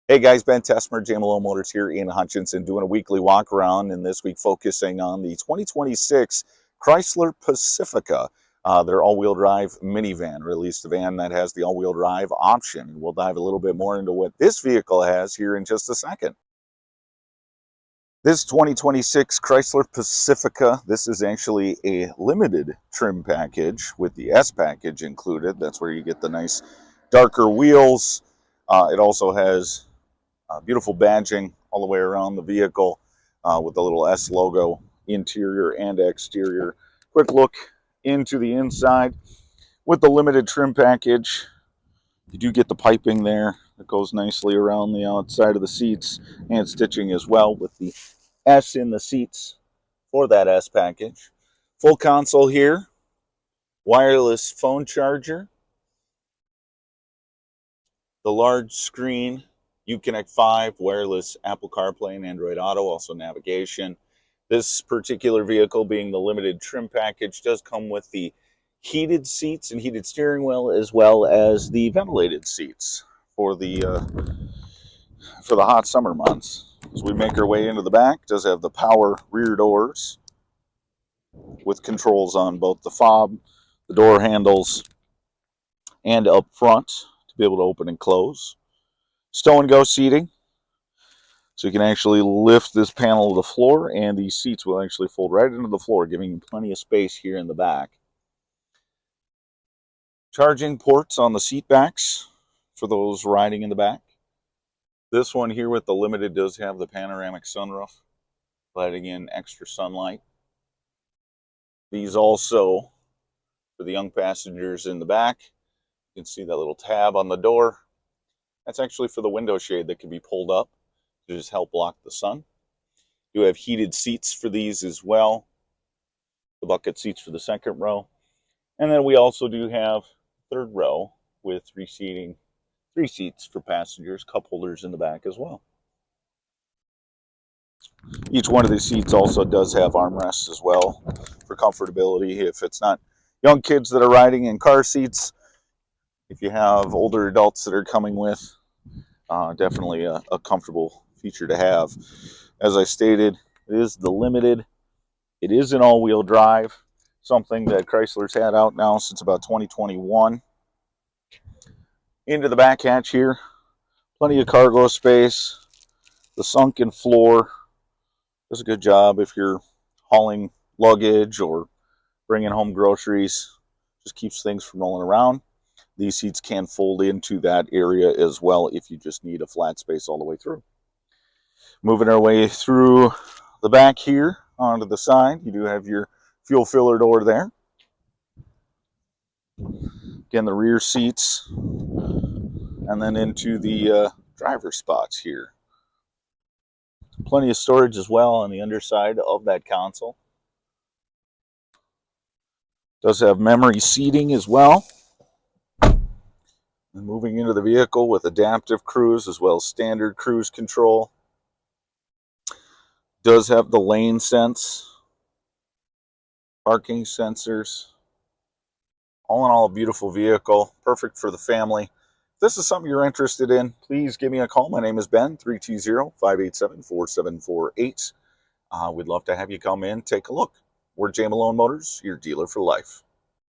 Hey guys, Ben Tessmer, J Malone Motors here in Hutchinson, doing a weekly walk around, and this week focusing on the 2026 Chrysler Pacifica, their all-wheel drive minivan, or at least a van that has the all-wheel drive option. We'll dive a little bit more into what this vehicle has here in just a second. This 2026 Chrysler Pacifica, this is actually a limited trim package with the S package included. That's where you get the nice darker wheels. It also has beautiful badging all the way around the vehicle with the little S logo, interior and exterior. Quick look into the inside with the limited trim package. You do get the piping there that goes nicely around the outside of the seats, and stitching as well with the S in the seats for that S package. Full console here, wireless phone charger, the large screen Uconnect 5, wireless Apple CarPlay and Android Auto, also navigation. This particular vehicle, being the limited trim package, does come with the heated seats and heated steering wheel, as well as the ventilated seats for the hot summer months. As we make our way into the back, it does have the power rear doors with controls on both the fob, the door handles, and up front to be able to open and close. Stow and go seating, so you can actually lift this panel to the floor, and these seats will actually fold right into the floor, giving you plenty of space here in the back. Charging ports on the seat backs for those riding in the back. This one here with the limited does have the panoramic sunroof, letting in extra sunlight. These also, for the young passengers in the back, you can see that little tab on the door. That's actually for the window shade that can be pulled up to just help block the sun. You have heated seats for these as well. The bucket seats for the second row. And then we also do have third row with three seats for passengers, cup holders in the back as well. Each one of these seats also does have armrests as well for comfortability. If it's not young kids that are riding in car seats, if you have older adults that are coming with, definitely a comfortable feature to have. As I stated, it is the limited. It is an all-wheel drive, something that Chrysler's had out now since about 2021. Into the back hatch here, plenty of cargo space. The sunken floor does a good job if you're hauling luggage or bringing home groceries. Just keeps things from rolling around. These seats can fold into that area as well if you just need a flat space all the way through. Moving our way through the back here onto the side, you do have your fuel filler door there. Again, the rear seats, and then into the driver spots here. Plenty of storage as well on the underside of that console. Does have memory seating as well. And moving into the vehicle with adaptive cruise as well as standard cruise control. Does have the lane sense, parking sensors. All in all, a beautiful vehicle, perfect for the family. If this is something you're interested in, please give me a call. My name is Ben, 320-587-4748. We'd love to have you come in, take a look. We're J Malone Motors, your dealer for life.